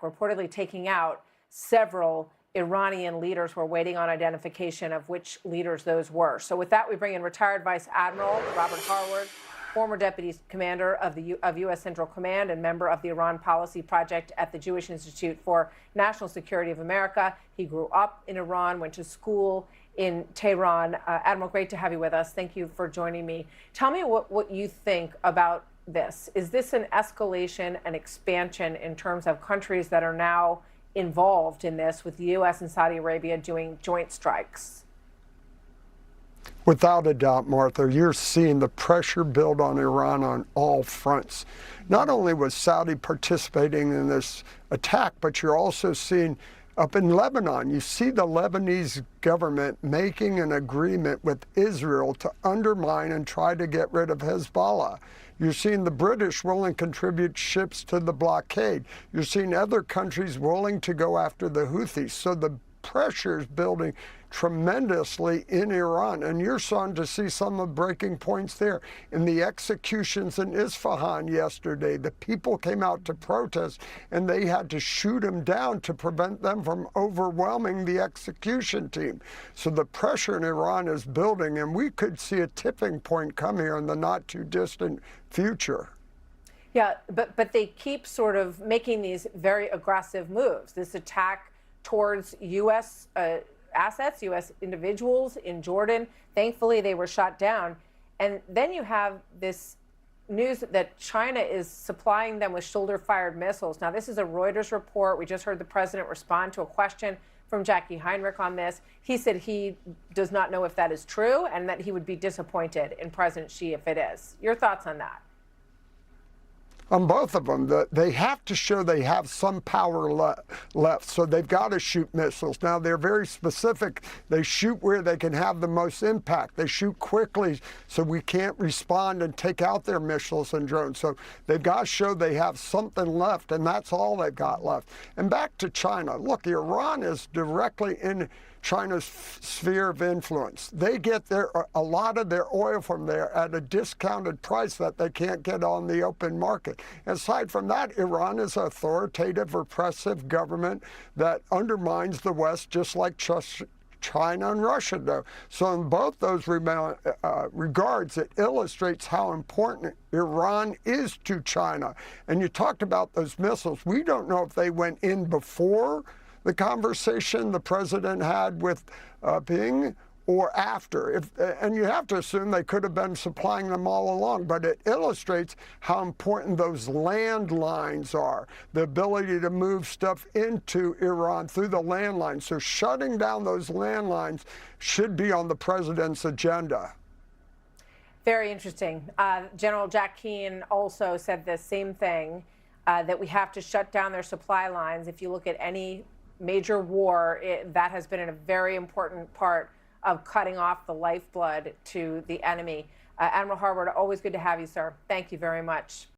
reportedly taking out several Iranian leaders. We're waiting on identification of which leaders those were. So with that, we bring in retired Vice Admiral Robert Harward, former Deputy Commander of U.S. Central Command and member of the Iran Policy Project at the Jewish Institute for National Security of America. He grew up in Iran, went to school in Tehran. Admiral, great to have you with us. Thank you for joining me. Tell me what you think about this. Is this an escalation, an expansion in terms of countries that are now involved in this, with the U.S. and Saudi Arabia doing joint strikes? Without a doubt, Martha, you're seeing the pressure build on Iran on all fronts. Not only was Saudi participating in this attack, but you're also seeing up in Lebanon, you see the Lebanese government making an agreement with Israel to undermine and try to get rid of Hezbollah. You're seeing the British willing to contribute ships to the blockade. You're seeing other countries willing to go after the Houthis. So the pressure is building tremendously in Iran, and you're starting to see some of the breaking points there. In the executions in Isfahan yesterday, the people came out to protest, and they had to shoot them down to prevent them from overwhelming the execution team. So the pressure in Iran is building, and we could see a tipping point come here in the not too distant future. Yeah, but they keep sort of making these very aggressive moves. This attack towards U.S. Assets, U.S. individuals in Jordan. Thankfully, they were shot down. And then you have this news that China is supplying them with shoulder-fired missiles. Now, this is a Reuters report. We just heard the president respond to a question from Jackie Heinrich on this. He said he does not know if that is true and that he would be disappointed in President Xi if it is. Your thoughts on that? On both of them, they have to show they have some power left, so they've got to shoot missiles. Now, they're very specific. They shoot where they can have the most impact. They shoot quickly, so we can't respond and take out their missiles and drones. So they've got to show they have something left, and that's all they've got left. And back to China. Look, Iran is directly in China's sphere of influence. They get a lot of their oil from there at a discounted price that they can't get on the open market. Aside from that, Iran is an authoritative, repressive government that undermines the West just like China and Russia do. So in both those regards, it illustrates how important Iran is to China. And you talked about those missiles. We don't know if they went in before the conversation the president had with Ping or after. And you have to assume they could have been supplying them all along, but it illustrates how important those landlines are, the ability to move stuff into Iran through the landlines. So shutting down those landlines should be on the president's agenda. Very interesting. General Jack Keane also said the same thing, that we have to shut down their supply lines. If you look at any major war, that has been a very important part of cutting off the lifeblood to the enemy. Admiral Harward, always good to have you, sir. Thank you very much.